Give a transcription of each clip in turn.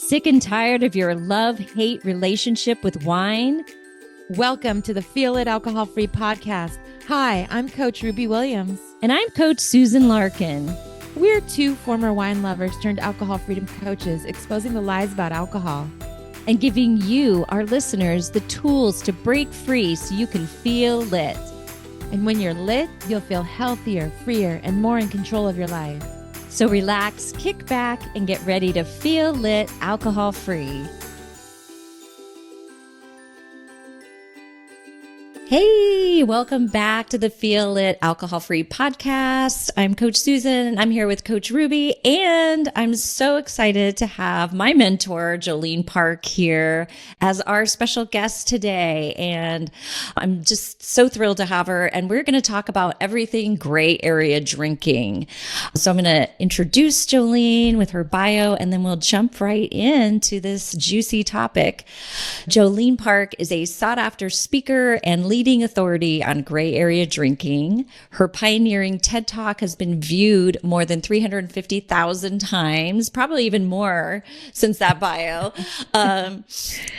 Sick and tired of your love-hate relationship with wine? Welcome to the Feel It Alcohol-Free podcast. Hi, I'm Coach Ruby Williams. And I'm Coach Susan Larkin. We're two former wine lovers turned alcohol freedom coaches, exposing the lies about alcohol. And giving you, our listeners, the tools to break free so you can feel lit. And when you're lit, you'll feel healthier, freer, and more in control of your life. So relax, kick back, and get ready to feel lit alcohol-free. Hey, welcome back to the Feel It Alcohol-Free podcast. I'm Coach Susan. I'm here with Coach Ruby, and I'm so excited to have my mentor, Jolene Park, here as our special guest today. And I'm just so thrilled to have her. And we're going to talk about everything gray area drinking. So I'm going to introduce Jolene with her bio, and then we'll jump right into this juicy topic. Jolene Park is a sought-after speaker and leading authority on gray area drinking. Her pioneering TED Talk has been viewed more than 350,000 times, probably even more since that bio.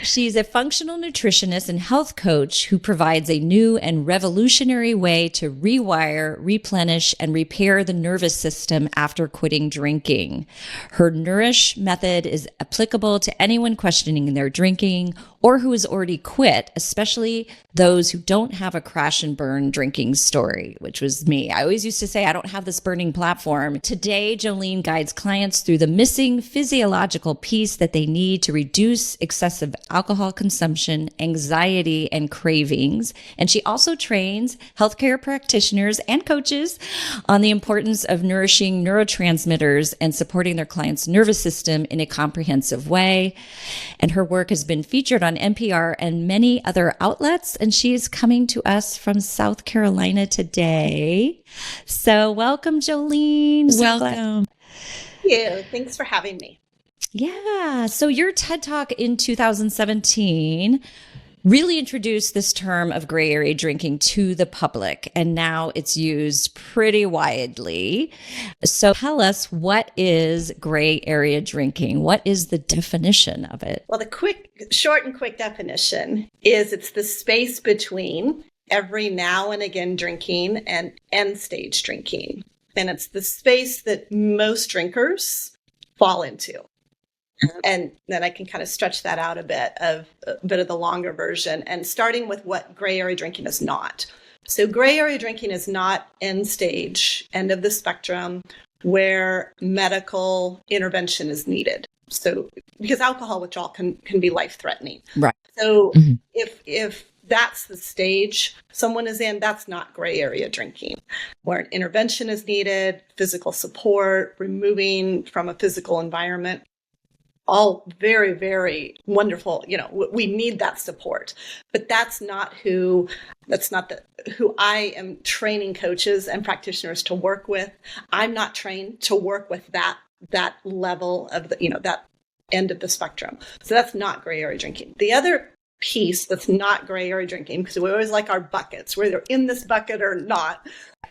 She's a functional nutritionist and health coach who provides a new and revolutionary way to rewire, replenish, and repair the nervous system after quitting drinking. Her NOURISH Method is applicable to anyone questioning their drinking or who has already quit, especially those who don't have a crash and burn drinking story, which was me. I always used to say, I don't have this burning platform. Today, Jolene guides clients through the missing physiological piece that they need to reduce excessive alcohol consumption, anxiety, and cravings. And she also trains healthcare practitioners and coaches on the importance of nourishing neurotransmitters and supporting their clients' nervous system in a comprehensive way. And her work has been featured on NPR and many other outlets, and she is coming to us from South Carolina today. So welcome, Jolene. Welcome. Thank you. Thanks for having me. Yeah. So your TED Talk in 2017 really introduced this term of gray area drinking to the public, and now it's used pretty widely. So tell us, what is gray area drinking? What is the definition of it? Well, the short and quick definition is it's the space between every now and again drinking and end stage drinking. And it's the space that most drinkers fall into. And then I can kind of stretch that out a bit of the longer version, and starting with what gray area drinking is not. So gray area drinking is not end stage, end of the spectrum, where medical intervention is needed. So because alcohol withdrawal can be life-threatening. Right. So if that's the stage someone is in, that's not gray area drinking, where an intervention is needed, physical support, removing from a physical environment. All very, very wonderful. You know, we need that support, but that's not who I am training coaches and practitioners to work with. I'm not trained to work with that level of that end of the spectrum. So that's not gray area drinking. The other piece that's not gray area drinking, because we always like our buckets, whether they're in this bucket or not.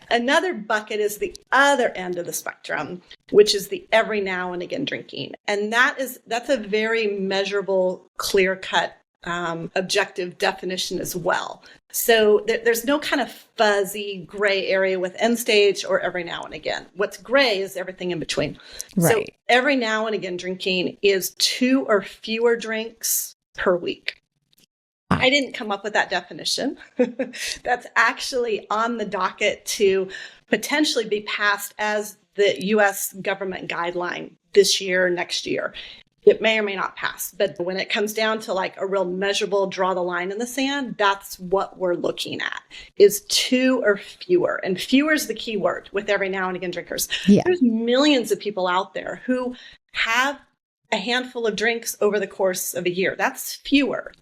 Another bucket is the other end of the spectrum, which is the every now and again drinking. And that's a very measurable, clear-cut, objective definition as well. So there's no kind of fuzzy gray area with end stage or every now and again. What's gray is everything in between. Right. So every now and again drinking is 2 or fewer drinks per week. I didn't come up with that definition. That's actually on the docket to potentially be passed as the U.S. government guideline this year, next year. It may or may not pass, but when it comes down to like a real measurable draw the line in the sand, that's what we're looking at, is 2 or fewer. And fewer is the key word with every now and again drinkers. Yeah. There's millions of people out there who have a handful of drinks over the course of a year. That's fewer.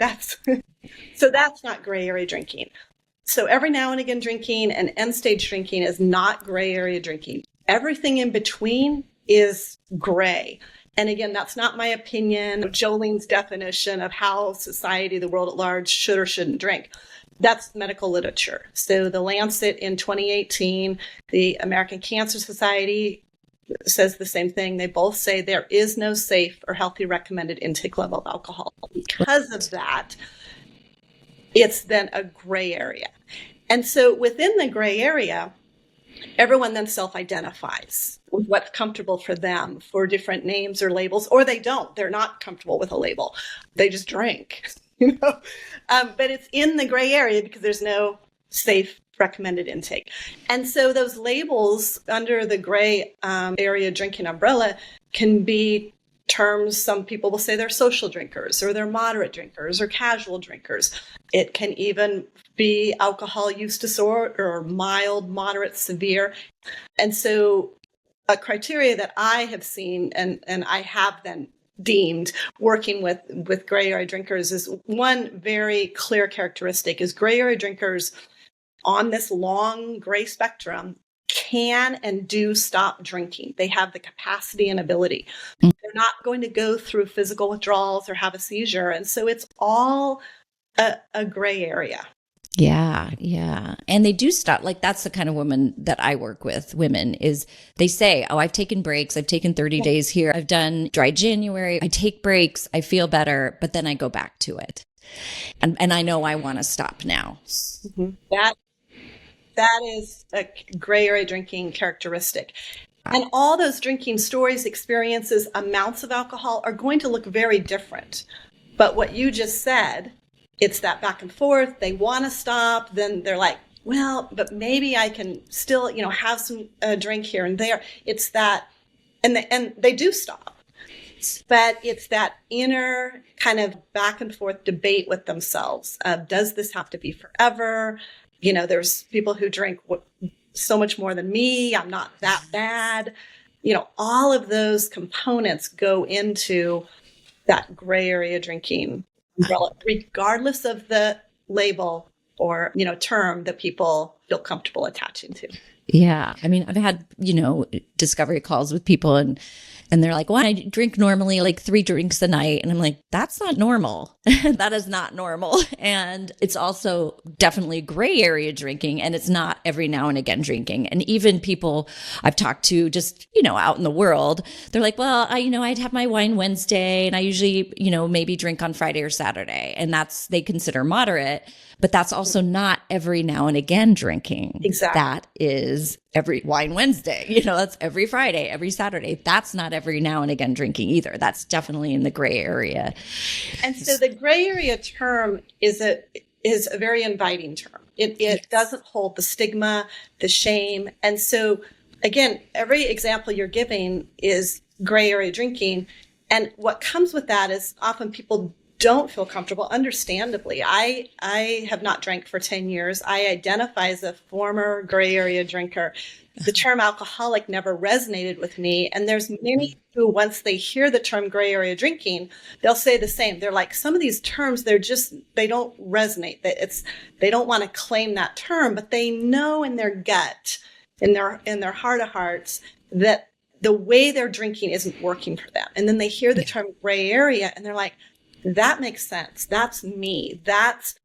So that's not gray area drinking. So every now and again drinking and end stage drinking is not gray area drinking. Everything in between is gray. And again, that's not my opinion, Jolene's definition of how society, the world at large, should or shouldn't drink. That's medical literature. So the Lancet in 2018, the American Cancer Society says the same thing. They both say there is no safe or healthy recommended intake level of alcohol. Because of that, it's then a gray area. And so within the gray area, everyone then self-identifies with what's comfortable for them for different names or labels, or they don't. They're not comfortable with a label. They just drink, But it's in the gray area because there's no safe recommended intake. And so those labels under the gray area drinking umbrella can be terms. Some people will say they're social drinkers, or they're moderate drinkers, or casual drinkers. It can even be alcohol use disorder, or mild, moderate, severe. And so a criteria that I have seen and I have then deemed working with gray area drinkers is one very clear characteristic is gray area drinkers on this long gray spectrum can and do stop drinking. They have the capacity and ability. They're not going to go through physical withdrawals or have a seizure. And so it's all a gray area. Yeah. Yeah. And they do stop. Like, that's the kind of woman that I work with. Women is they say, oh, I've taken breaks. I've taken 30 days here. I've done dry January. I take breaks. I feel better, but then I go back to it. And I know I want to stop now. Mm-hmm. That is a gray area drinking characteristic. And all those drinking stories, experiences, amounts of alcohol are going to look very different. But what you just said, it's that back and forth. They want to stop. Then they're like, well, but maybe I can still, have some drink here and there. It's that, and they do stop. But it's that inner kind of back and forth debate with themselves. Does this have to be forever? There's people who drink so much more than me. I'm not that bad. All of those components go into that gray area drinking umbrella, regardless of the label or, term that people feel comfortable attaching to. Yeah. I mean, I've had, discovery calls with people and they're like, well, I drink normally like 3 drinks a night. And I'm like, that's not normal. That is not normal. And it's also definitely gray area drinking. And it's not every now and again drinking. And even people I've talked to just, out in the world, they're like, well, I'd have my wine Wednesday and I usually, maybe drink on Friday or Saturday. And they consider moderate, but that's also not every now and again drinking. Exactly. That is every wine Wednesday, that's every Friday, every Saturday. That's not every now and again drinking either. That's definitely in the gray area. And so the gray area term is a very inviting term. It doesn't hold the stigma, the shame. And so again, every example you're giving is gray area drinking. And what comes with that is often people don't feel comfortable, understandably. I have not drank for 10 years. I identify as a former gray area drinker. The term alcoholic never resonated with me. And there's many who, once they hear the term gray area drinking, they'll say the same. They're like, some of these terms, they don't resonate. They don't want to claim that term, but they know in their gut, in their heart of hearts, that the way they're drinking isn't working for them. And then they hear the term gray area and they're like, that makes sense. That's me. That's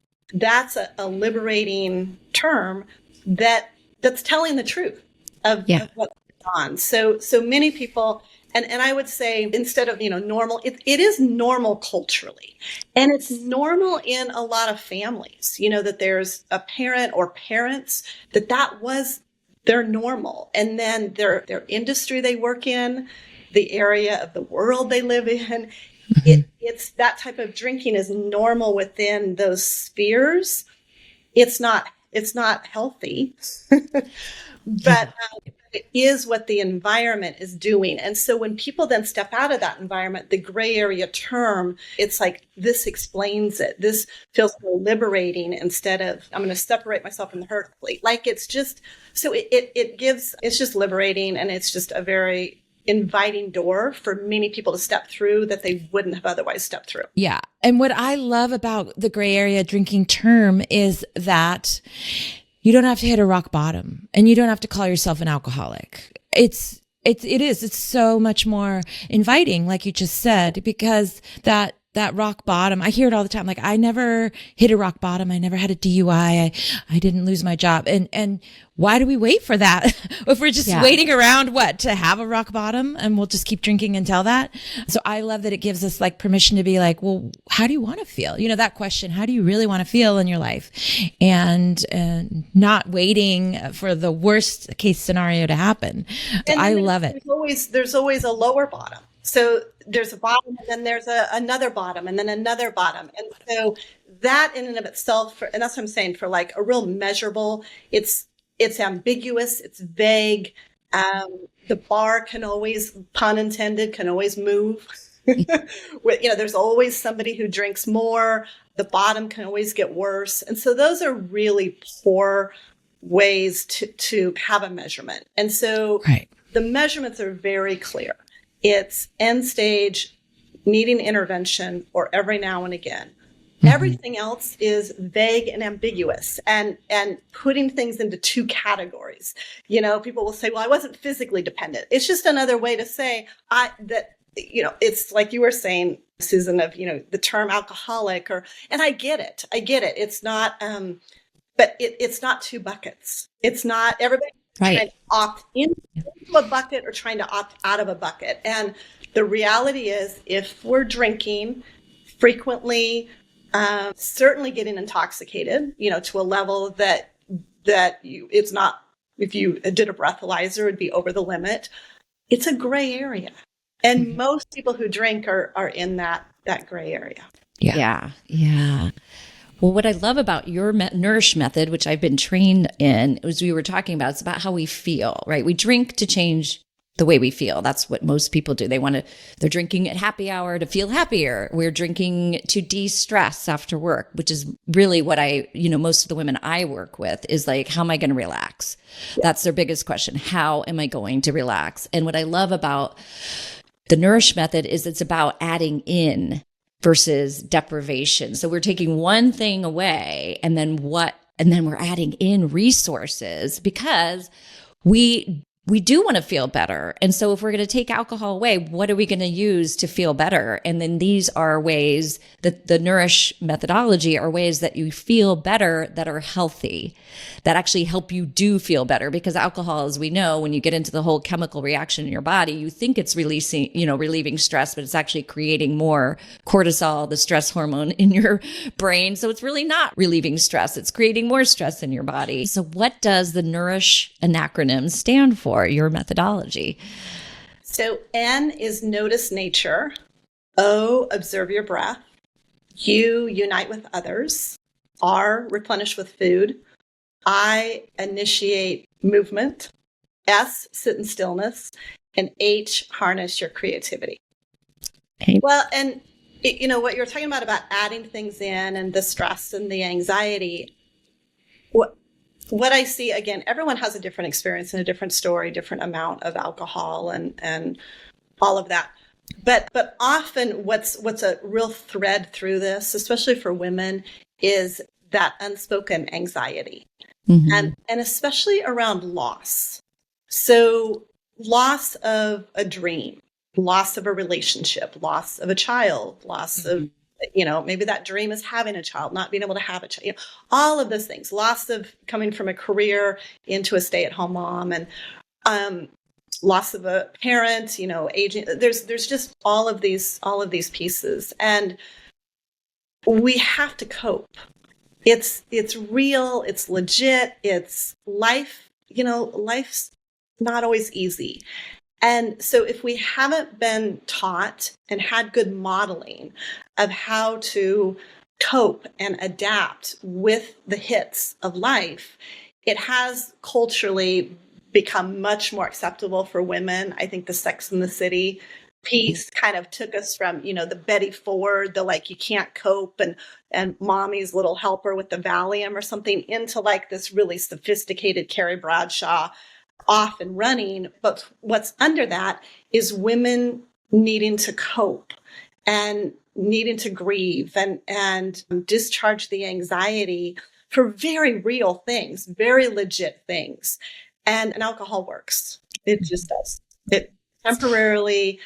a liberating term that's telling the truth of what's going on. So many people, and I would say instead of, normal, it is normal culturally. And it's normal in a lot of families, that there's a parent or parents that was their normal. And then their industry they work in, the area of the world they live in, it's that type of drinking is normal within those spheres. It's not healthy, but it is what the environment is doing. And so when people then step out of that environment, the gray area term, it's like, this explains it. This feels more liberating instead of, I'm going to separate myself from the hurt plate. Like, it's just, so it's just liberating. And it's just a very inviting door for many people to step through that they wouldn't have otherwise stepped through. Yeah. And what I love about the gray area drinking term is that you don't have to hit a rock bottom and you don't have to call yourself an alcoholic. It is so much more inviting, like you just said, because that that rock bottom. I hear it all the time. Like, I never hit a rock bottom. I never had a DUI. I didn't lose my job. And why do we wait for that? If we're just waiting around, to have a rock bottom, and we'll just keep drinking until that. So I love that it gives us like permission to be like, well, how do you want to feel? That question, how do you really want to feel in your life? And not waiting for the worst case scenario to happen. So I love it. There's always a lower bottom. So there's a bottom, and then there's another bottom, and then another bottom. And so that in and of itself, and that's what I'm saying, for like a real measurable, it's ambiguous, it's vague. The bar can always, pun intended, can always move. There's always somebody who drinks more. The bottom can always get worse. And so those are really poor ways to have a measurement. And so the measurements are very clear. It's end stage, needing intervention, or every now and again. Mm-hmm. Everything else is vague and ambiguous, and putting things into two categories. People will say, well, I wasn't physically dependent. It's just another way to say it's like you were saying, Susan, of, the term alcoholic, and I get it. It's not, but it's not two buckets. It's not everybody trying to opt into a bucket or trying to opt out of a bucket. And the reality is, if we're drinking frequently, certainly getting intoxicated, to a level that it's not, if you did a breathalyzer, it would be over the limit. It's a gray area. And most people who drink are in that gray area. Yeah. Well, what I love about your Nourish method, which I've been trained in, as we were talking about, it's about how we feel, right? We drink to change the way we feel. That's what most people do. They're drinking at happy hour to feel happier. We're drinking to de-stress after work, which is really what most of the women I work with is like, how am I going to relax? That's their biggest question. How am I going to relax? And what I love about the Nourish method is it's about adding in versus deprivation. So we're taking one thing away and then we're adding in resources because we do want to feel better. And so if we're going to take alcohol away, what are we going to use to feel better? And then these are ways that the Nourish methodology are ways that you feel better, that are healthy, that actually help you do feel better. Because alcohol, as we know, when you get into the whole chemical reaction in your body, you think it's relieving stress, but it's actually creating more cortisol, the stress hormone in your brain. So it's really not relieving stress. It's creating more stress in your body. So what does the Nourish acronym stand for? Your methodology? So N is notice nature. O, observe your breath. U, unite with others. R, replenish with food. I, initiate movement. S, sit in stillness. And H, harness your creativity. Okay. Well, and what you're talking about adding things in and the stress and the anxiety, what I see, again, everyone has a different experience and a different story, different amount of alcohol and all of that. But often what's a real thread through this, especially for women, is that unspoken anxiety. Mm-hmm. And especially around loss. So loss of a dream, loss of a relationship, loss of a child, loss of maybe that dream is having a child, not being able to have a child, all of those things, loss of coming from a career into a stay-at-home mom, and loss of a parent, aging. There's just all of these pieces, and we have to cope. It's real. It's legit. It's life. Life's not always easy. And so if we haven't been taught and had good modeling of how to cope and adapt with the hits of life, it has culturally become much more acceptable for women. I think the Sex and the City piece kind of took us from, the Betty Ford, the like, you can't cope, and mommy's little helper with the Valium or something, into like this really sophisticated Carrie Bradshaw off and running. But what's under that is women needing to cope and needing to grieve and discharge the anxiety for very real things, very legit things. And alcohol works. It just does. It temporarily,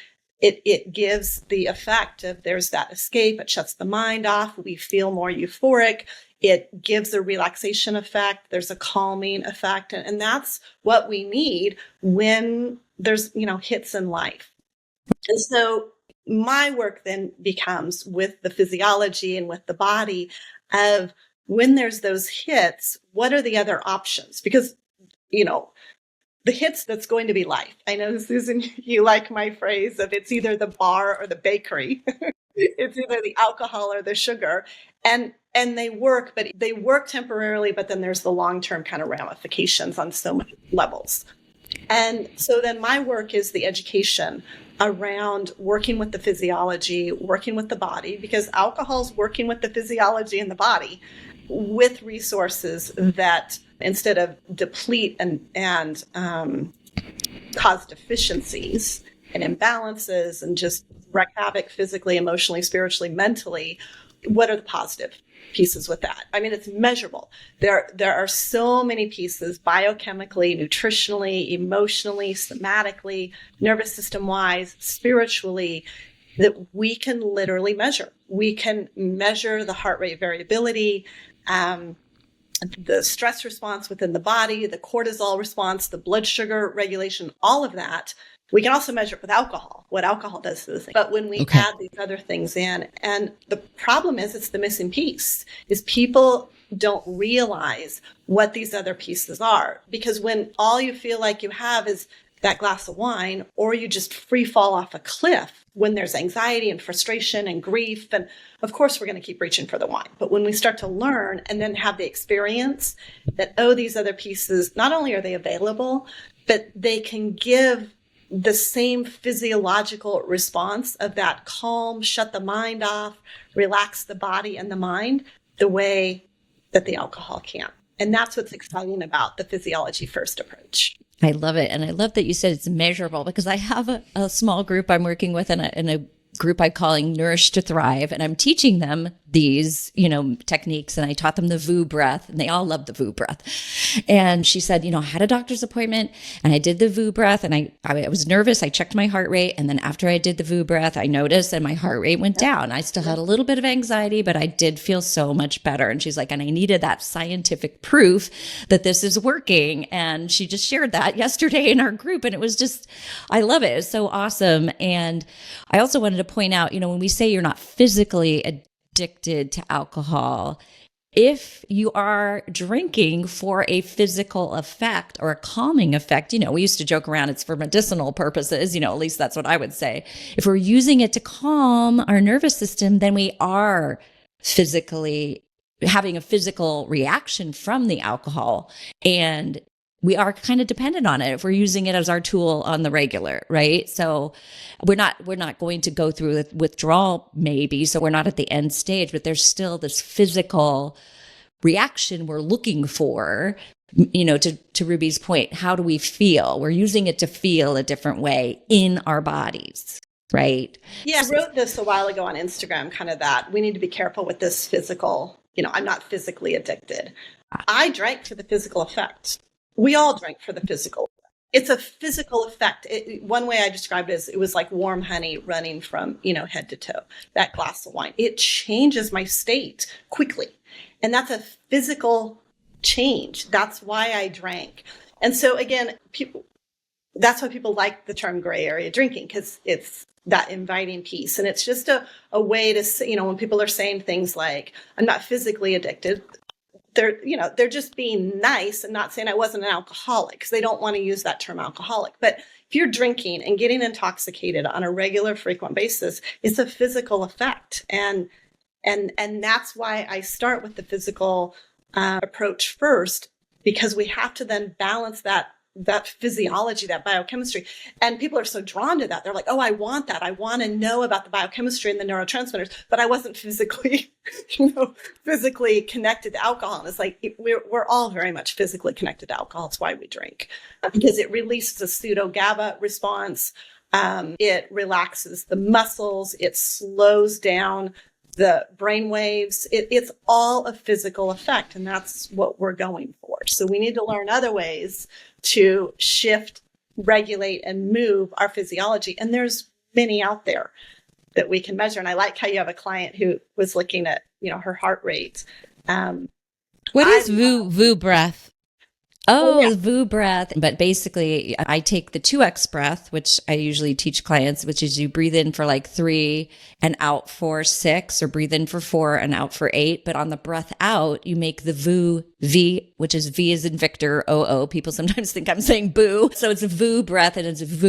It gives the effect of there's that escape. It shuts the mind off. We feel more euphoric. It gives a relaxation effect. There's a calming effect. And that's what we need when there's, hits in life. And so my work then becomes with the physiology and with the body of when there's those hits, what are the other options? Because, the hits that's going to be life. I know, Susan, you like my phrase of it's either the bar or the bakery. It's either the alcohol or the sugar. And they work, but they work temporarily, but then there's the long-term kind of ramifications on so many levels. And so then my work is the education around working with the physiology, working with the body, because alcohol's working with the physiology and the body with resources that instead of deplete and cause deficiencies and imbalances and just wreak havoc physically, emotionally, spiritually, mentally, what are the positive pieces with that? I mean, it's measurable. There are so many pieces biochemically, nutritionally, emotionally, somatically, nervous system wise, spiritually, that we can literally measure. We can measure the heart rate variability, the stress response within the body, the cortisol response, the blood sugar regulation, all of that. We can also measure it with alcohol, what alcohol does to the thing. But when we add these other things in, and the problem is it's the missing piece, is people don't realize what these other pieces are. Because when all you feel like you have is that glass of wine, or you just free fall off a cliff when there's anxiety and frustration and grief. And of course, we're going to keep reaching for the wine. But when we start to learn and then have the experience that, these other pieces, not only are they available, but they can give the same physiological response of that calm, shut the mind off, relax the body and the mind the way that the alcohol can. And that's what's exciting about the physiology first approach. I love it. And I love that you said it's measurable, because I have a small group I'm working with in a group I'm calling Nourish to Thrive. And I'm teaching them these, techniques. And I taught them the VU breath, and they all love the VU breath. And she said, I had a doctor's appointment and I did the VU breath, and I was nervous. I checked my heart rate. And then after I did the VU breath, I noticed that my heart rate went down. I still had a little bit of anxiety, but I did feel so much better. And she's like, and I needed that scientific proof that this is working. And she just shared that yesterday in our group. And it was just, I love it. It's so awesome. And I also wanted to point out, when we say you're not physically addicted to alcohol, if you are drinking for a physical effect or a calming effect, we used to joke around, it's for medicinal purposes, at least that's what I would say. If we're using it to calm our nervous system, then we are physically having a physical reaction from the alcohol. And we are kind of dependent on it if we're using it as our tool on the regular, right? So we're not going to go through the withdrawal maybe, so we're not at the end stage, but there's still this physical reaction we're looking for, to Ruby's point. How do we feel? We're using it to feel a different way in our bodies, right? Yeah, I wrote this a while ago on Instagram, kind of that we need to be careful with this physical, I'm not physically addicted. I drank for the physical effect. We all drink for the physical. It's a physical effect. One way I described it is it was like warm honey running from, head to toe, that glass of wine. It changes my state quickly. And that's a physical change. That's why I drank. And so again, that's why people like the term gray area drinking, because it's that inviting piece. And it's just a way to say, when people are saying things like, I'm not physically addicted, they're just being nice and not saying I wasn't an alcoholic, because they don't want to use that term alcoholic. But if you're drinking and getting intoxicated on a regular, frequent basis, it's a physical effect. And that's why I start with the physical approach first, because we have to then balance that physiology, that biochemistry. And people are so drawn to that. They're like, oh, I want that. I want to know about the biochemistry and the neurotransmitters, but I wasn't physically connected to alcohol. And it's like, we're all very much physically connected to alcohol. It's why we drink, because it releases a pseudo GABA response. It relaxes the muscles. It slows down the brain waves. It's all a physical effect, and that's what we're going for. So we need to learn other ways to shift, regulate, and move our physiology. And there's many out there that we can measure. And I like how you have a client who was looking at, her heart rate. What is VU breath? Oh, yeah. VU breath. But basically, I take the 2x breath, which I usually teach clients, which is you breathe in for like 3 and out for 6, or breathe in for 4 and out for 8. But on the breath out, you make the VU V, which is V as in Victor, O-O. People sometimes think I'm saying boo. So it's a VU breath, and it's VU,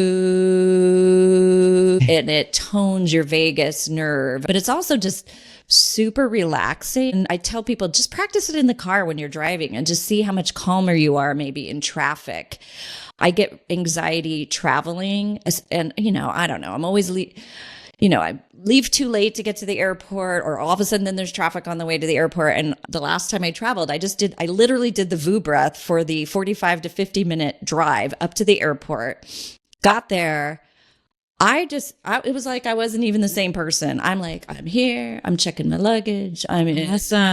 and it tones your vagus nerve. But it's also just super relaxing. And I tell people, just practice it in the car when you're driving and just see how much calmer you are maybe in traffic. I get anxiety traveling, and, I don't know. I'm always, I leave too late to get to the airport, or all of a sudden then there's traffic on the way to the airport. And the last time I traveled, I literally did the VU breath for the 45 to 50 minute drive up to the airport, got there. It was like I wasn't even the same person. I'm like, I'm here, I'm checking my luggage, I'm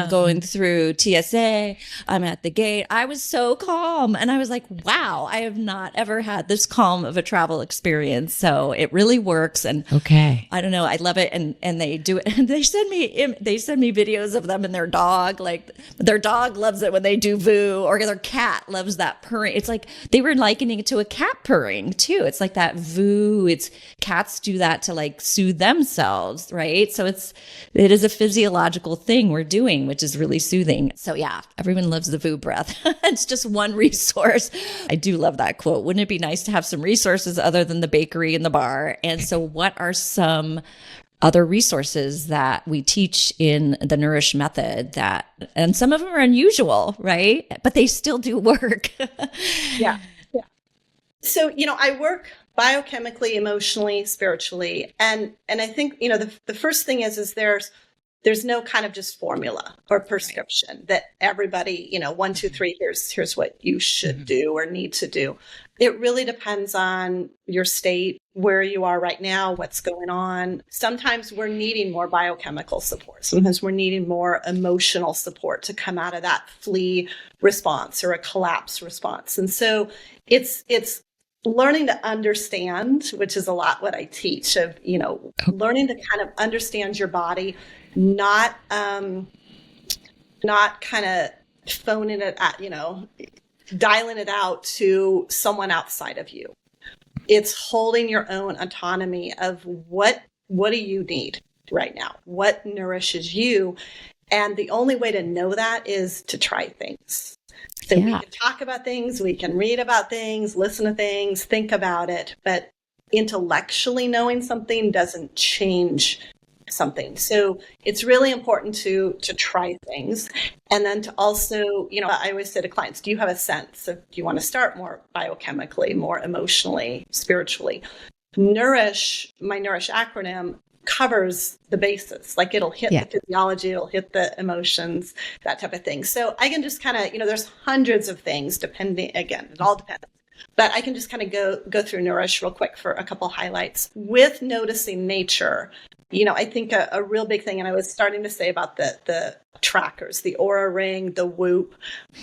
going through TSA, I'm at the gate. I was so calm. And I was like, wow, I have not ever had this calm of a travel experience. So it really works. And okay, I don't know, I love it. And they do it. And they send me videos of them and their dog. Like, their dog loves it when they do VU, or their cat loves that purring. It's like they were likening it to a cat purring too. It's like that VU. Cats do that to like soothe themselves, right? So it is a physiological thing we're doing, which is really soothing. So yeah, everyone loves the VU breath. It's just one resource. I do love that quote. Wouldn't it be nice to have some resources other than the bakery and the bar? And so what are some other resources that we teach in the Nourish Method and some of them are unusual, right? But they still do work. Yeah. So, I work biochemically, emotionally, spiritually. And I think, the first thing is there's no kind of just formula or prescription that everybody, 1, 2, 3, here's what you should do or need to do. It really depends on your state, where you are right now, what's going on. Sometimes we're needing more biochemical support. Sometimes we're needing more emotional support to come out of that flee response or a collapse response. And so it's learning to understand, which is a lot what I teach, of, learning to kind of understand your body, not kind of phoning it at, dialing it out to someone outside of you. It's holding your own autonomy of what do you need right now? What nourishes you? And the only way to know that is to try things. So we can talk about things, we can read about things, listen to things, think about it, but intellectually knowing something doesn't change something. So it's really important to try things. And then to also, I always say to clients, do you have a sense of, do you want to start more biochemically, more emotionally, spiritually? Nourish, my Nourish acronym, covers the basis. Like, it'll hit the physiology, it'll hit the emotions, that type of thing. So I can just kind of, there's hundreds of things depending, again, it all depends. But I can just kind of go through Nourish real quick for a couple highlights. With noticing nature, I think a real big thing, and I was starting to say about the trackers, the Aura Ring, the Whoop.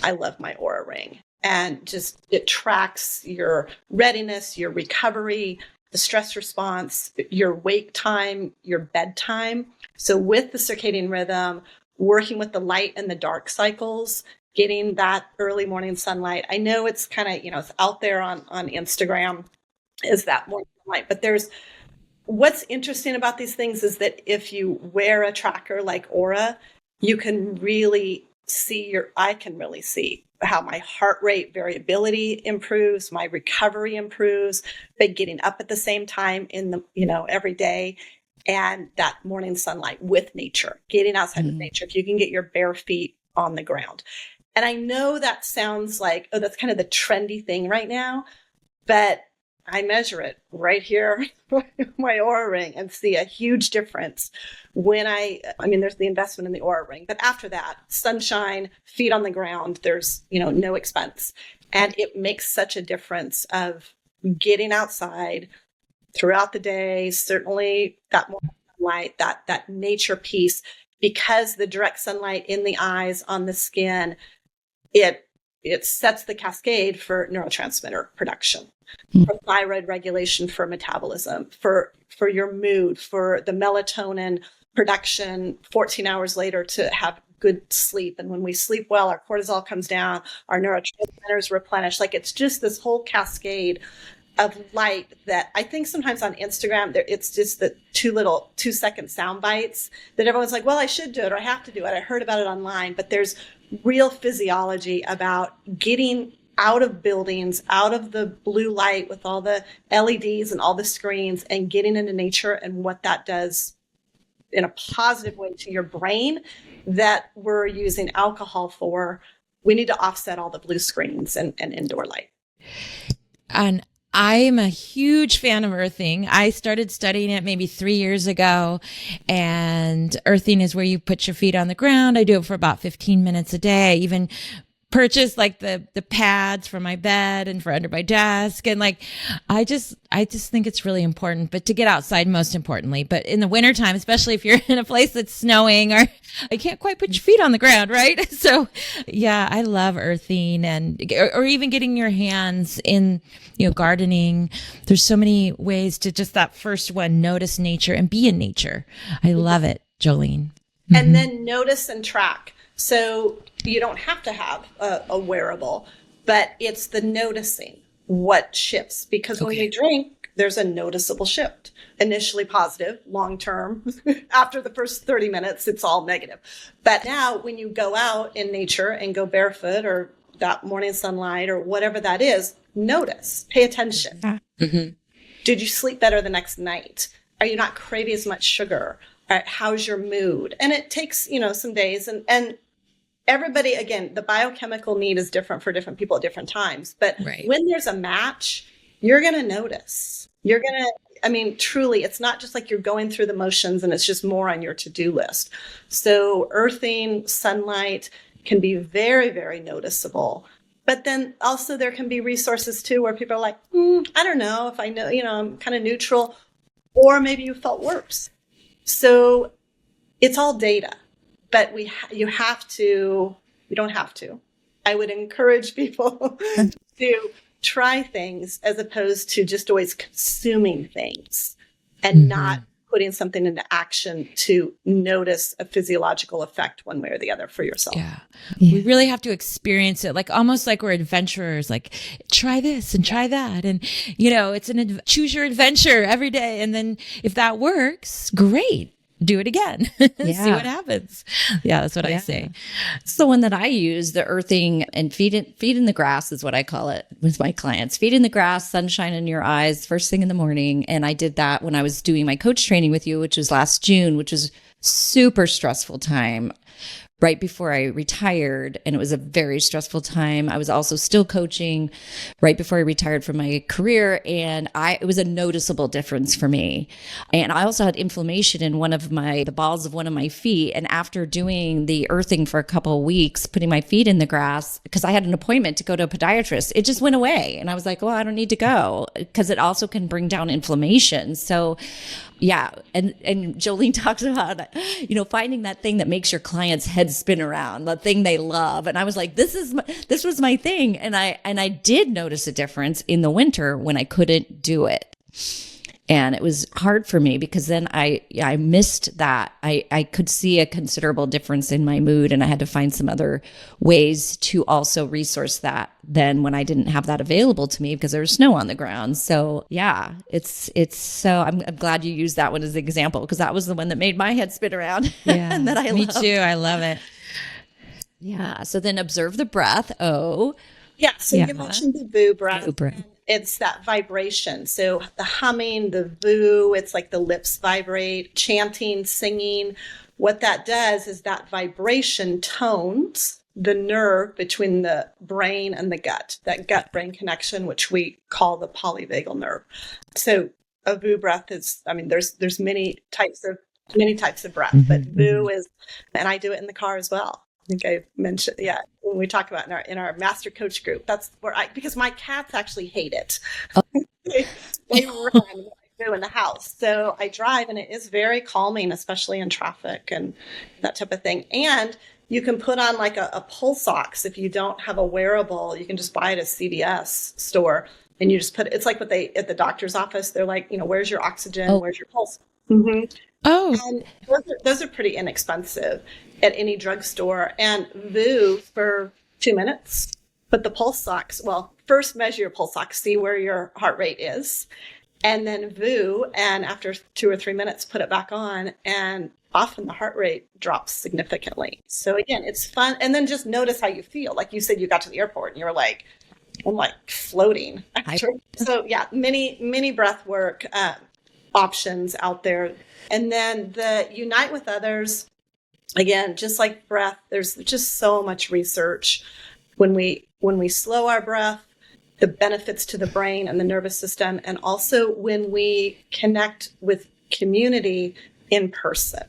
I love my Aura Ring. And just, it tracks your readiness, your recovery, the stress response, your wake time, your bedtime. So with the circadian rhythm, working with the light and the dark cycles, getting that early morning sunlight. I know it's kind of, it's out there on Instagram, is that morning sunlight. But what's interesting about these things is that if you wear a tracker like Aura, you can really I can really see how my heart rate variability improves, my recovery improves, by getting up at the same time in the, every day, and that morning sunlight with nature, getting outside with nature. If you can get your bare feet on the ground. And I know that sounds like, oh, that's kind of the trendy thing right now, but I measure it right here, my Aura Ring, and see a huge difference when there's the investment in the Aura Ring, but after that, sunshine, feet on the ground, there's, no expense. And it makes such a difference of getting outside throughout the day, certainly that morning sunlight, that nature piece, because the direct sunlight in the eyes, on the skin, it it sets the cascade for neurotransmitter production, for thyroid regulation, for metabolism, for your mood, for the melatonin production 14 hours later to have good sleep. And when we sleep well, our cortisol comes down, our neurotransmitters replenish. Like, it's just this whole cascade of light that I think sometimes on Instagram, it's just the 2-second sound bites that everyone's like, well, I should do it, or I have to do it. I heard about it online, but there's real physiology about getting out of buildings, out of the blue light with all the LEDs and all the screens, and getting into nature and what that does in a positive way to your brain that we're using alcohol for. We need to offset all the blue screens and indoor light. And I'm a huge fan of earthing. I started studying it maybe 3 years ago, and earthing is where you put your feet on the ground. I do it for about 15 minutes a day. I even purchase like the pads for my bed and for under my desk. And like, I just think it's really important, but to get outside most importantly, but in the wintertime, especially if you're in a place that's snowing or I can't quite put your feet on the ground, right? So yeah, I love earthing or even getting your hands in, gardening. There's so many ways to just that first one, notice nature and be in nature. I love it, Jolene. And then notice and track. So you don't have to have a wearable, but it's the noticing what shifts, because when you drink, there's a noticeable shift. Initially positive, long term. After the first 30 minutes, it's all negative. But now when you go out in nature and go barefoot or that morning sunlight or whatever that is, notice, pay attention. Mm-hmm. Did you sleep better the next night? Are you not craving as much sugar? How's your mood? And it takes, some days and everybody, again, the biochemical need is different for different people at different times. But when there's a match, you're going to notice. Truly, it's not just like you're going through the motions and it's just more on your to-do list. So earthing, sunlight can be very, very noticeable. But then also there can be resources too where people are like, I don't know if I know, I'm kind of neutral, or maybe you felt worse. So it's all data. But you don't have to. I would encourage people to try things as opposed to just always consuming things and not putting something into action to notice a physiological effect one way or the other for yourself. Yeah. We really have to experience it, like almost like we're adventurers, like try this and try that. And, it's choose your adventure every day. And then if that works, great. Do it again. See what happens. Yeah, that's what I say. It's the one that I use, the earthing and feet in the grass is what I call it with my clients. Feet in the grass, sunshine in your eyes, first thing in the morning. And I did that when I was doing my coach training with you, which was last June, which was super stressful time right before I retired. And it was a very stressful time. I was also still coaching right before I retired from my career. And it was a noticeable difference for me. And I also had inflammation in the balls of one of my feet. And after doing the earthing for a couple of weeks, putting my feet in the grass, because I had an appointment to go to a podiatrist, it just went away. And I was like, well, I don't need to go, because it also can bring down inflammation. So yeah. And Jolene talks about, finding that thing that makes your client's head spin around, the thing they love. And I was like, this was my thing. And I did notice a difference in the winter when I couldn't do it. And it was hard for me because then I missed that. I could see a considerable difference in my mood, and I had to find some other ways to also resource that then when I didn't have that available to me because there was snow on the ground. So yeah, I'm glad you used that one as an example, because that was the one that made my head spin around. Yeah, and that I me loved. too. I love it. Yeah. So then observe the breath. Oh, yeah. So you mentioned the VU breath. breath. It's that vibration. So the humming, the VU, it's like the lips vibrate, chanting, singing. What that does is that vibration tones the nerve between the brain and the gut, that gut-brain connection, which we call the polyvagal nerve. So a VU breath is, there's many types of breath, but VU is, and I do it in the car as well. I think I mentioned, when we talk about in our master coach group, that's where because my cats actually hate it. They run when I do in the house. So I drive, and it is very calming, especially in traffic and that type of thing. And you can put on like a pulse ox. If you don't have a wearable, you can just buy it at a CVS store, and you just put it's like what they at the doctor's office. They're like, where's your oxygen? Where's your pulse? Mm-hmm. Oh, And those are pretty inexpensive at any drugstore. And VU for 2 minutes. Put the pulse ox. Well, first measure your pulse ox, see where your heart rate is, and then VU. And after 2 or 3 minutes, put it back on, and often the heart rate drops significantly. So again, it's fun. And then just notice how you feel. Like you said, you got to the airport and you were like, I'm like floating. So yeah, many breath work options out there. And then the unite with others, again, just like breath, there's just so much research. When we slow our breath, the benefits to the brain and the nervous system, and also when we connect with community in person.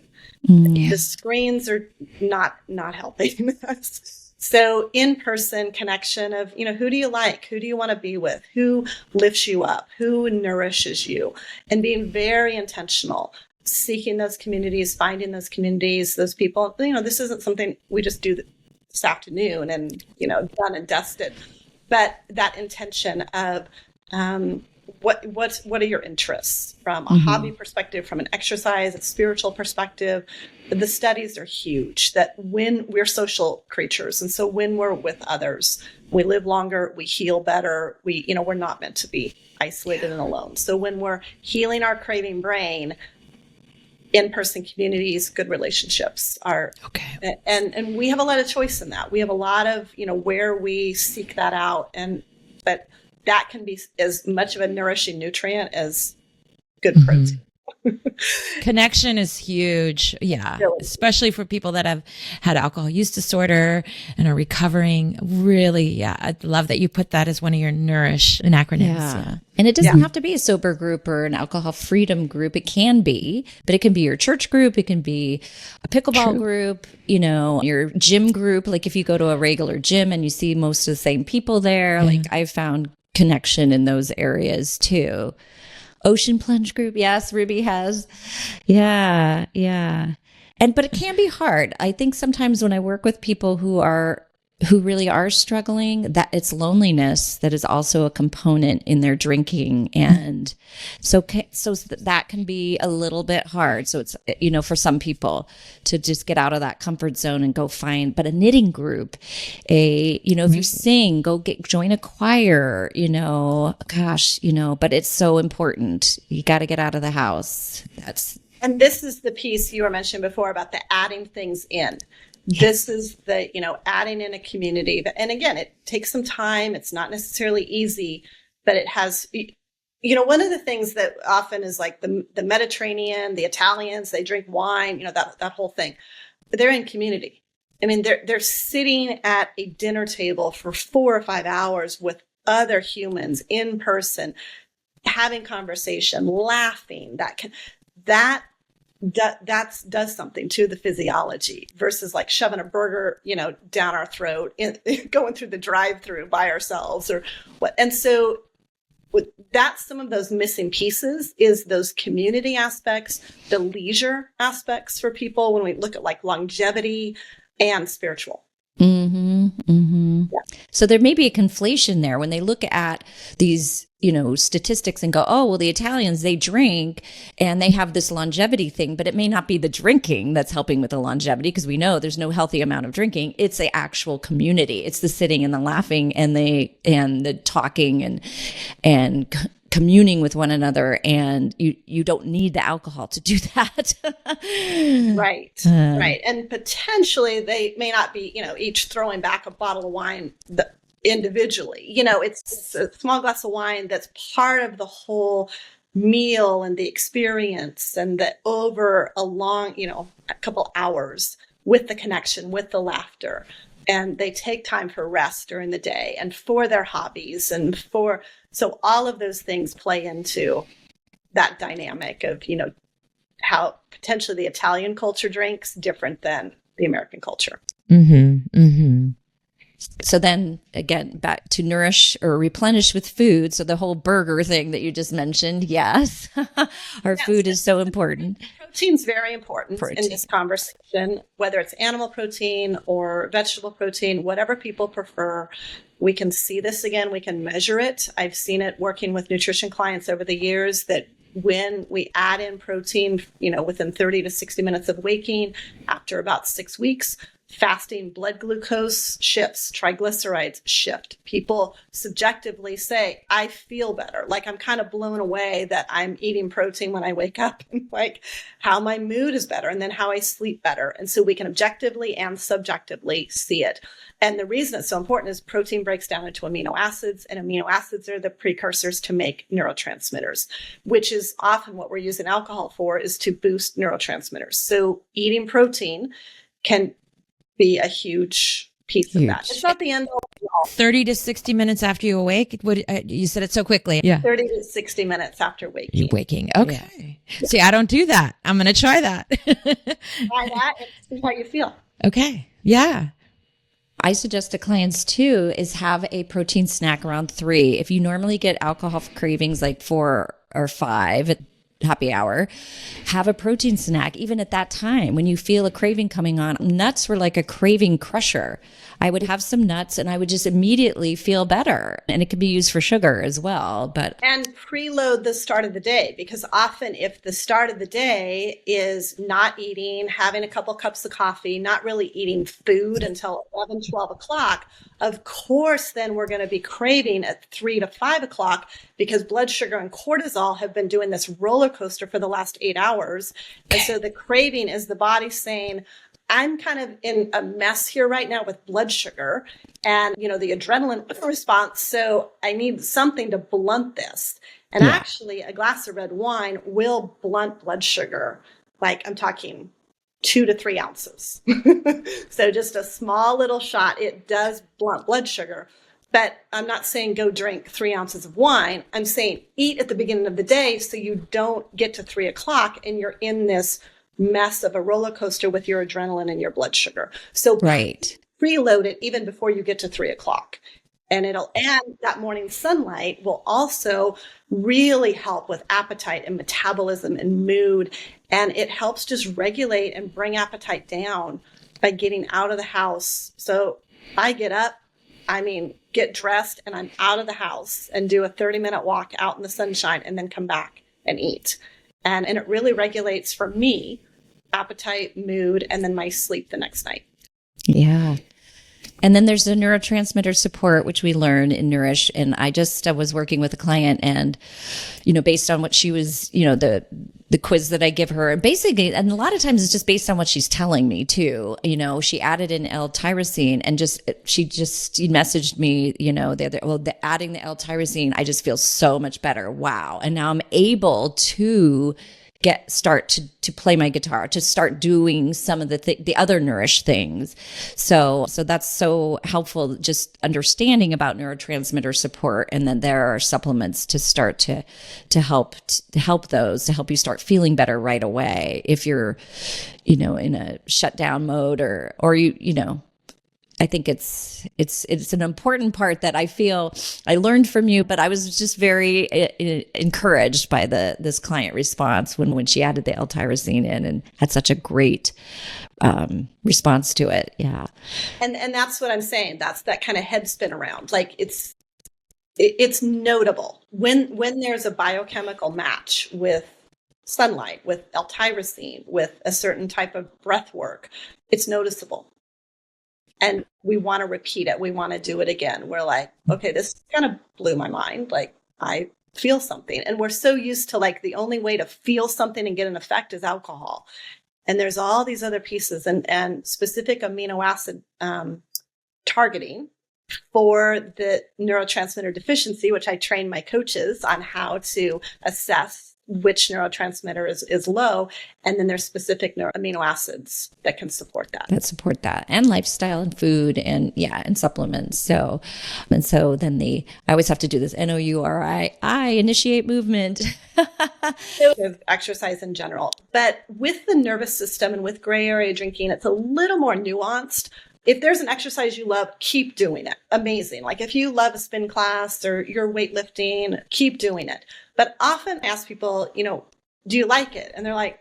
The screens are not helping us. So in-person connection of, who do you like? Who do you want to be with? Who lifts you up? Who nourishes you? And being very intentional, seeking those communities, finding those communities, those people. This isn't something we just do this afternoon and, done and dusted. But that intention of what are your interests from a hobby perspective, from an exercise, a spiritual perspective. The studies are huge that when we're social creatures, and so when we're with others, we live longer, we heal better. We're not meant to be isolated and alone. So when we're healing our craving brain, in-person communities, good relationships are okay. And we have a lot of choice in that. We have a lot of, where we seek that out, but that can be as much of a nourishing nutrient as good protein. Connection is huge. Yeah. Really. Especially for people that have had alcohol use disorder and are recovering. Really. Yeah. I love that you put that as one of your nourish acronyms. Yeah. And it doesn't have to be a sober group or an alcohol freedom group. It can be, but it can be your church group. It can be a pickleball group, your gym group. Like if you go to a regular gym and you see most of the same people there, like I've found connection in those areas too. Ocean plunge group. Yes, Ruby has. Yeah. But it can be hard. I think sometimes when I work with people who really are struggling, that it's loneliness that is also a component in their drinking. And so that can be a little bit hard. So it's, for some people to just get out of that comfort zone and go find, but a knitting group, if you sing, join a choir, but it's so important. You got to get out of the house. And this is the piece you were mentioning before about the adding things in. This is the, adding in a community. And again, it takes some time. It's not necessarily easy, but it has, one of the things that often is like the Mediterranean, the Italians, they drink wine, that whole thing. But they're in community. I mean, they're sitting at a dinner table for 4 or 5 hours with other humans in person, having conversation, laughing. That does something to the physiology versus like shoving a burger, down our throat, going through the drive-through by ourselves or what. And so that's some of those missing pieces is those community aspects, the leisure aspects for people when we look at like longevity and spiritual. So there may be a conflation there when they look at these, statistics and go, oh, well, the Italians, they drink and they have this longevity thing, but it may not be the drinking that's helping with the longevity because we know there's no healthy amount of drinking. It's the actual community. It's the sitting and the laughing and the talking and communing with one another, and you don't need the alcohol to do that. Right. And potentially they may not be, each throwing back a bottle of wine individually. It's a small glass of wine that's part of the whole meal and the experience, and that over a long, a couple hours with the connection, with the laughter. And they take time for rest during the day and for their hobbies so all of those things play into that dynamic of, how potentially the Italian culture drinks different than the American culture. So then again, back to nourish or replenish with food. So the whole burger thing that you just mentioned. Yes. Our food is so important. Protein's very important in this conversation, whether it's animal protein or vegetable protein, whatever people prefer. We can see this again. We can measure it. I've seen it working with nutrition clients over the years that when we add in protein, within 30 to 60 minutes of waking, after about 6 weeks, fasting blood glucose shifts, triglycerides shift. People subjectively say, I feel better. Like I'm kind of blown away that I'm eating protein when I wake up, and like how my mood is better and then how I sleep better. And so we can objectively and subjectively see it. And the reason it's so important is protein breaks down into amino acids, and amino acids are the precursors to make neurotransmitters, which is often what we're using alcohol for, is to boost neurotransmitters. So eating protein can be a huge piece of that. It's not the end all. 30 to 60 minutes after you awake? You said it so quickly. Yeah. 30 to 60 minutes after waking. You're waking. Okay. Yeah. See, I don't do that. I'm going to try that. Try that and see how you feel. Okay. Yeah. I suggest to clients too is have a protein snack around 3. If you normally get alcohol cravings like 4 or 5 at happy hour, have a protein snack even at that time when you feel a craving coming on. Nuts were like a craving crusher. I would have some nuts and I would just immediately feel better. And it can be used for sugar as well. And preload the start of the day, because often if the start of the day is not eating, having a couple cups of coffee, not really eating food until 11, 12 o'clock, of course, then we're going to be craving at 3 to 5 o'clock, because blood sugar and cortisol have been doing this roller coaster for the last 8 hours. And so the craving is the body saying, I'm kind of in a mess here right now with blood sugar and, the adrenaline response. So I need something to blunt this. And actually a glass of red wine will blunt blood sugar. Like I'm talking 2 to 3 ounces. So just a small little shot. It does blunt blood sugar. But I'm not saying go drink 3 ounces of wine. I'm saying eat at the beginning of the day so you don't get to 3 o'clock and you're in this mess of a roller coaster with your adrenaline and your blood sugar. So preload it even before you get to 3 o'clock. And that morning sunlight will also really help with appetite and metabolism and mood. And it helps just regulate and bring appetite down by getting out of the house. So I get up, get dressed, and I'm out of the house and do a 30-minute walk out in the sunshine and then come back and eat. And it really regulates for me appetite, mood, and then my sleep the next night. Yeah. And then there's the neurotransmitter support, which we learn in Nourish. And I was working with a client and, based on what she was, the quiz that I give her, and basically, and a lot of times it's just based on what she's telling me too. She added in L-tyrosine and she messaged me, adding the L-tyrosine, I just feel so much better. Wow. And now I'm able to start to play my guitar, to start doing some of the other Nourish things. So that's so helpful, just understanding about neurotransmitter support. And then there are supplements to start to help you start feeling better right away. If you're, in a shutdown mode or I think it's an important part that I feel I learned from you, but I was just very encouraged by this client response when she added the L-tyrosine in and had such a great response to it. Yeah. And that's what I'm saying. That's that kind of head spin around. Like it's notable when there's a biochemical match with sunlight, with L-tyrosine, with a certain type of breath work. It's noticeable. And we want to repeat it. We want to do it again. We're like, okay, this kind of blew my mind. Like I feel something. And we're so used to like the only way to feel something and get an effect is alcohol. And there's all these other pieces and specific amino acid targeting for the neurotransmitter deficiency, which I train my coaches on how to assess which neurotransmitter is low. And then there's specific amino acids that can support that. And lifestyle and food and supplements. So then I always have to do this NOURI, initiate movement. Exercise in general. But with the nervous system and with gray area drinking, it's a little more nuanced. if there's an exercise you love, keep doing it. Amazing. Like if you love a spin class or you're weightlifting, keep doing it. But often ask people, do you like it? And they're like,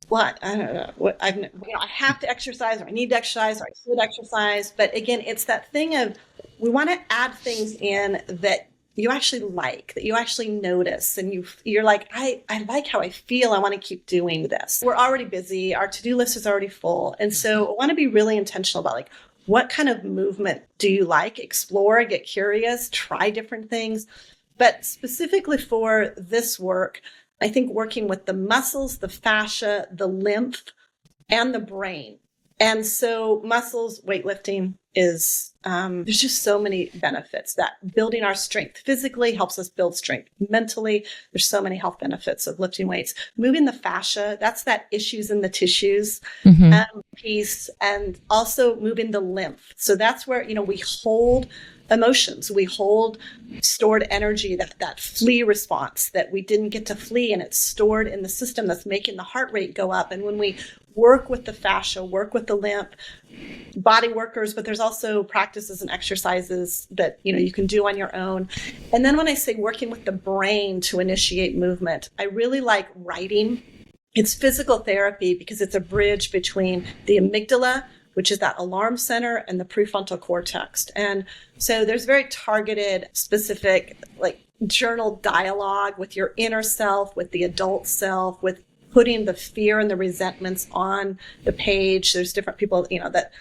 what? I don't know. What I have to exercise, or I need to exercise, or I should exercise. But again, it's that thing of we want to add things in that you actually like, that you actually notice, and you're like, I like how I feel. I want to keep doing this. We're already busy. Our to-do list is already full. And so I want to be really intentional about like, what kind of movement do you like? Explore, get curious, try different things. But specifically for this work, I think working with the muscles, the fascia, the lymph, and the brain. And so muscles, weightlifting is, there's just so many benefits. That building our strength physically helps us build strength mentally. There's so many health benefits of lifting weights. Moving the fascia, that's that issues in the tissues piece. And also moving the lymph. So that's where, we hold emotions. We hold stored energy, that flee response that we didn't get to flee, and it's stored in the system that's making the heart rate go up. And when we work with the fascia, work with the lymph, body workers, but there's also practices and exercises that, you can do on your own. And then when I say working with the brain to initiate movement, I really like writing. It's physical therapy because it's a bridge between the amygdala, which is that alarm center, and the prefrontal cortex. And so there's very targeted, specific, like journal dialogue with your inner self, with the adult self, with putting the fear and the resentments on the page. There's different people, that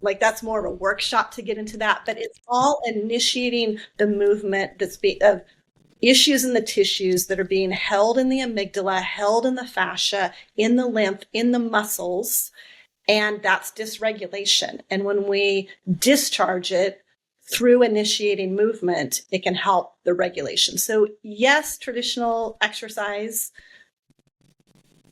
like that's more of a workshop to get into that, but it's all initiating the movement of issues in the tissues that are being held in the amygdala, held in the fascia, in the lymph, in the muscles. And that's dysregulation. And when we discharge it through initiating movement, it can help the regulation. So yes, traditional exercise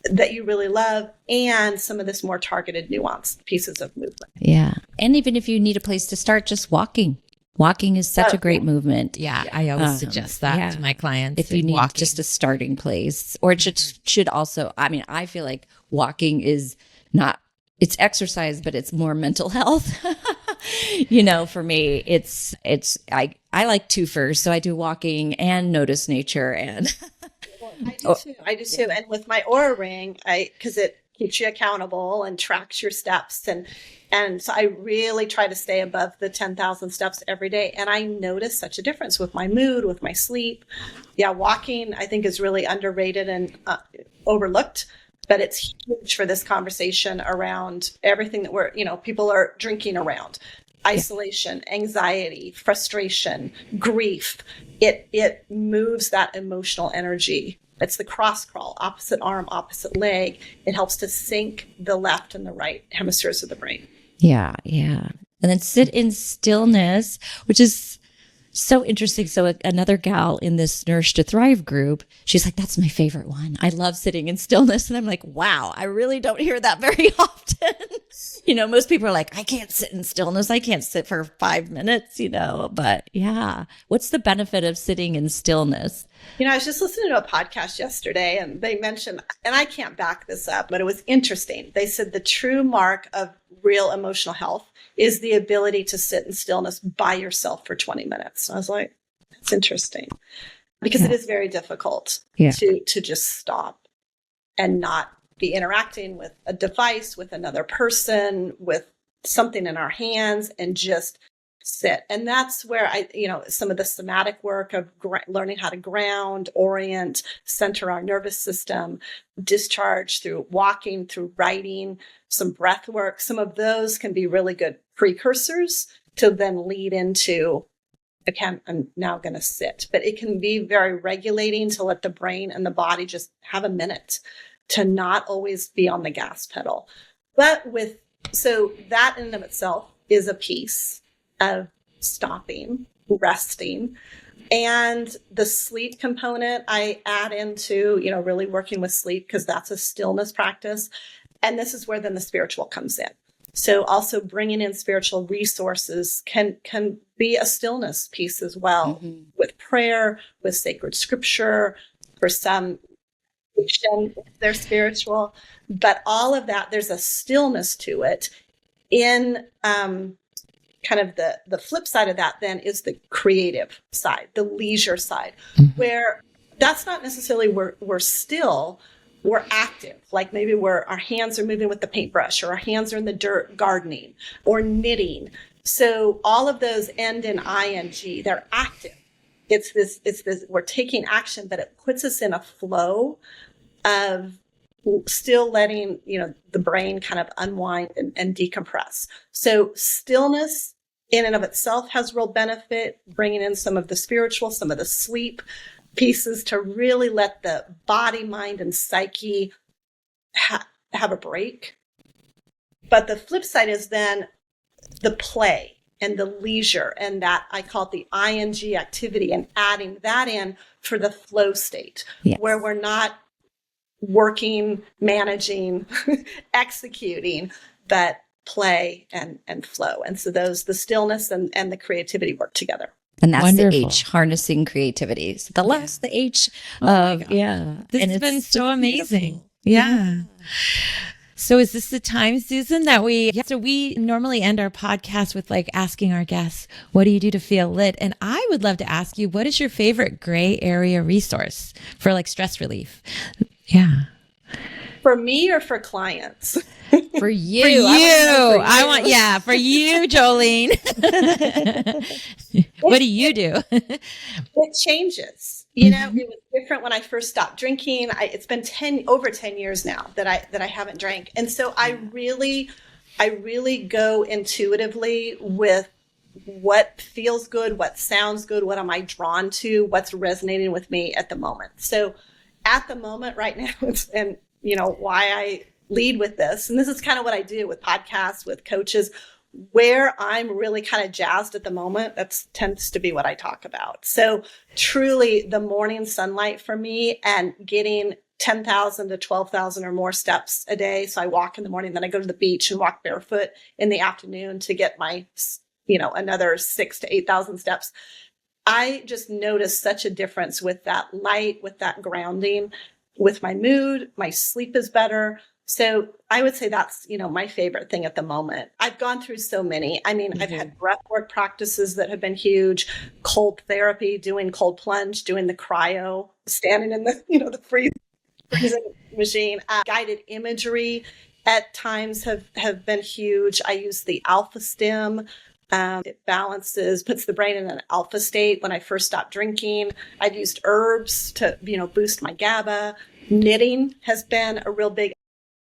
that you really love, and some of this more targeted nuanced pieces of movement. Yeah. And even if you need a place to start, just walking. Walking is such a great movement. Yeah, I always suggest that to my clients. If you need just a starting place, or it should also, I feel like walking is not, it's exercise, but it's more mental health. For me, I like twofers. So I do walking and notice nature, and I do too. And with my Aura Ring, because it keeps you accountable and tracks your steps. And so I really try to stay above the 10,000 steps every day. And I notice such a difference with my mood, with my sleep. Yeah, walking, I think, is really underrated and overlooked. But it's huge for this conversation around everything that people are drinking around. Isolation, anxiety, frustration, grief. It moves that emotional energy. It's the cross crawl, opposite arm, opposite leg. It helps to sync the left and the right hemispheres of the brain. Yeah, yeah. And then sit in stillness, which is so interesting. So another gal in this Nourish to Thrive group, she's like, that's my favorite one. I love sitting in stillness. And I'm like, wow, I really don't hear that very often. Most people are like, I can't sit in stillness. I can't sit for 5 minutes, but yeah. What's the benefit of sitting in stillness? I was just listening to a podcast yesterday, and they mentioned, and I can't back this up, but it was interesting. They said the true mark of real emotional health is the ability to sit in stillness by yourself for 20 minutes. I was like, that's interesting, because it is very difficult to just stop and not be interacting with a device, with another person, with something in our hands, and just sit. And that's where some of the somatic work of learning how to ground, orient, center our nervous system, discharge through walking, through writing, some breath work, some of those can be really good precursors to then lead into, okay, I'm now going to sit. But it can be very regulating to let the brain and the body just have a minute to not always be on the gas pedal. So that in and of itself is a piece of stopping, resting. And the sleep component I add into, really working with sleep, because that's a stillness practice. And this is where then the spiritual comes in. So also bringing in spiritual resources can be a stillness piece as well, with prayer, with sacred scripture, for some they're spiritual, but all of that, there's a stillness to it. in kind of the flip side of that then is the creative side, the leisure side, where that's not necessarily we're still, we're active. Like maybe our hands are moving with the paintbrush, or our hands are in the dirt gardening or knitting. So all of those end in ing. They're active. It's this, we're taking action, but it puts us in a flow of still letting, the brain kind of unwind and decompress. So stillness in and of itself has real benefit, bringing in some of the spiritual, some of the sleep pieces to really let the body, mind, and psyche have a break. But the flip side is then the play and the leisure, and that I call it the ing activity, and adding that in for the flow state, where we're not working, managing, executing, but play and flow. And so the stillness and the creativity work together. And that's Wonderful. the H, harnessing creativity. So the H of, This has been so amazing. Yeah. So is this the time, Susan, that so we normally end our podcast with like asking our guests, what do you do to feel lit? And I would love to ask you, what is your favorite gray area resource for like stress relief? Yeah. For me or for clients? For you. For you. For you, Jolene. What do you do? It changes. It was different when I first stopped drinking. It's been over 10 years now that I haven't drank. And so I really go intuitively with what feels good, what sounds good, what am I drawn to, what's resonating with me at the moment. So at the moment right now, and why I lead with this, and this is kind of what I do with podcasts, with coaches, where I'm really kind of jazzed at the moment, that tends to be what I talk about. So truly the morning sunlight for me, and getting 10,000 to 12,000 or more steps a day. So I walk in the morning, then I go to the beach and walk barefoot in the afternoon to get my, another 6,000 to 8,000 steps. I just noticed such a difference with that light, with that grounding, with my mood. My sleep is better. So I would say that's, my favorite thing at the moment. I've gone through so many. I mean, I've had breath work practices that have been huge, cold therapy, doing cold plunge, doing the cryo, standing in the, the freezing machine. Guided imagery at times have been huge. I use the alpha stim. It puts the brain in an alpha state. When I first stopped drinking, I've used herbs to, boost my GABA. Knitting has been a real big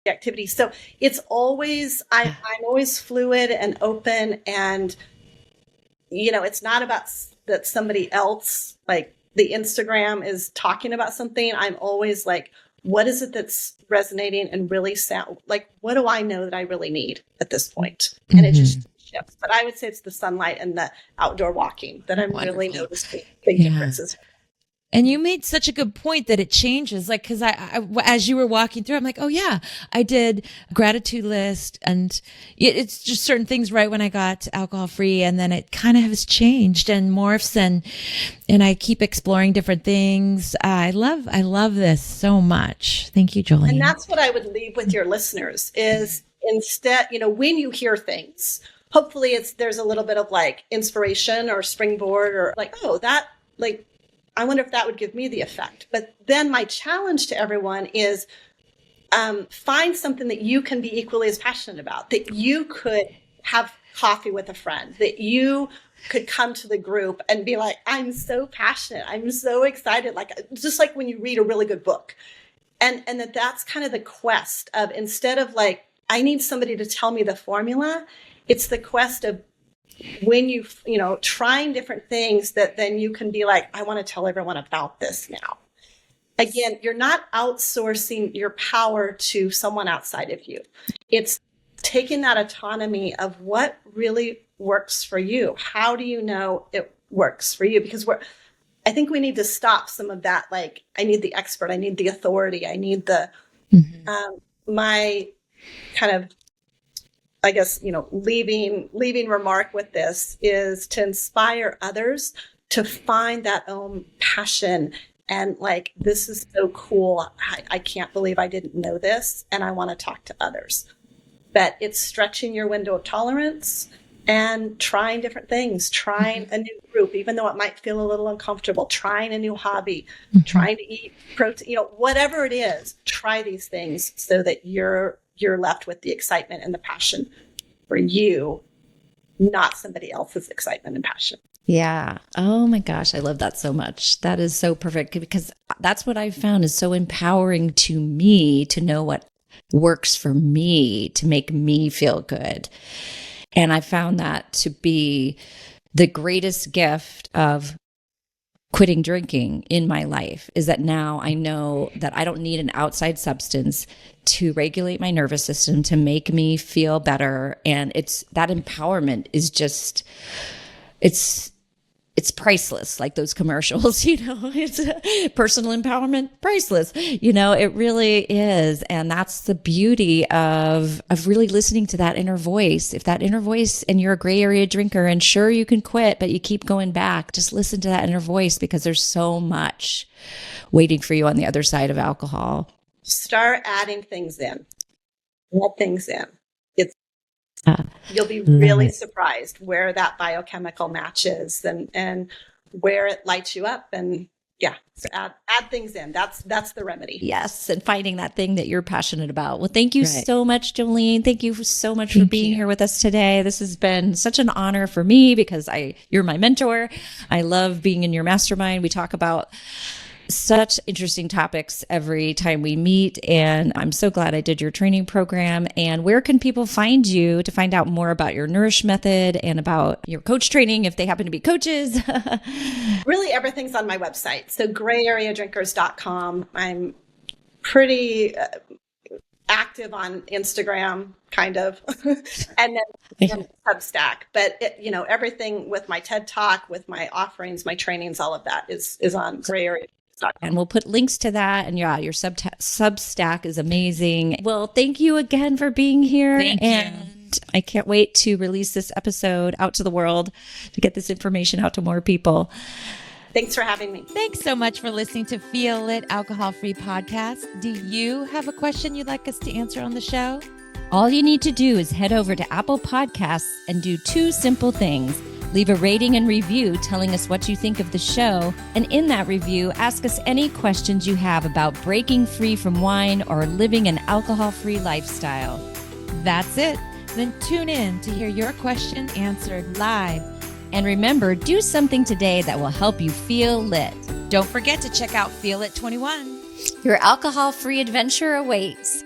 activity. So it's always, I'm always fluid and open, and, it's not about that somebody else, like the Instagram is talking about something. I'm always like, what is it that's resonating and really sound like, what do I know that I really need at this point? And it just shifts. But I would say it's the sunlight and the outdoor walking that I'm really noticing big differences. And you made such a good point that it changes. Like, cause I, as you were walking through, I'm like, oh yeah, I did gratitude list, and it's just certain things right when I got alcohol free. And then it kind of has changed and morphs, and I keep exploring different things. I love this so much. Thank you, Jolene. And that's what I would leave with your listeners is instead, when you hear things, hopefully there's a little bit of like inspiration or springboard, or like, I wonder if that would give me the effect. But then my challenge to everyone is find something that you can be equally as passionate about, that you could have coffee with a friend, that you could come to the group and be like, I'm so passionate. I'm so excited. Like, just like when you read a really good book. And that's kind of the quest of, instead of like, I need somebody to tell me the formula, it's the quest of, when you trying different things, that then you can be like, I want to tell everyone about this now. Again, you're not outsourcing your power to someone outside of you. It's taking that autonomy of what really works for you. How do you know it works for you? Because I think we need to stop some of that. Like, I need the expert, I need the authority, I need the, my kind of, I guess, leaving remark with this is to inspire others to find that own passion. And like, this is so cool. I can't believe I didn't know this, and I want to talk to others. but it's stretching your window of tolerance and trying different things, trying a new group, even though it might feel a little uncomfortable, trying a new hobby, trying to eat protein, whatever it is, try these things so that you're left with the excitement and the passion for you, not somebody else's excitement and passion. Yeah. Oh my gosh. I love that so much. That is so perfect, because that's what I've found is so empowering to me to know what works for me to make me feel good. And I found that to be the greatest gift of quitting drinking in my life, is that now I know that I don't need an outside substance to regulate my nervous system, to make me feel better. And it's that empowerment is just, it's priceless, like those commercials, it's personal empowerment, priceless, it really is. And that's the beauty of really listening to that inner voice. If that inner voice, and you're a gray area drinker, and sure, you can quit, but you keep going back, just listen to that inner voice, because there's so much waiting for you on the other side of alcohol. Start adding things in. Add things in. You'll be really surprised where that biochemical match is and where it lights you up. And so add things in. That's the remedy. Yes. And finding that thing that you're passionate about. Well, thank you so much, Jolene. Thank you so much for being here with us today. This has been such an honor for me, because you're my mentor. I love being in your mastermind. We talk about such interesting topics every time we meet. And I'm so glad I did your training program. And where can people find you to find out more about your NOURISH Method and about your coach training, if they happen to be coaches? Really, everything's on my website. So grayareadrinkers.com. I'm pretty active on Instagram, kind of, and then Substack. But everything with my TED Talk, with my offerings, my trainings, all of that is on grayareadrinkers.com. And we'll put links to that. And your Substack is amazing. Well, thank you again for being here. Thank you. I can't wait to release this episode out to the world, to get this information out to more people. Thanks for having me. Thanks so much for listening to Feel It Alcohol-Free Podcast. Do you have a question you'd like us to answer on the show? All you need to do is head over to Apple Podcasts and do two simple things. Leave a rating and review telling us what you think of the show. And in that review, ask us any questions you have about breaking free from wine or living an alcohol-free lifestyle. That's it. Then tune in to hear your question answered live. And remember, do something today that will help you feel lit. Don't forget to check out Feel It 21. Your alcohol-free adventure awaits.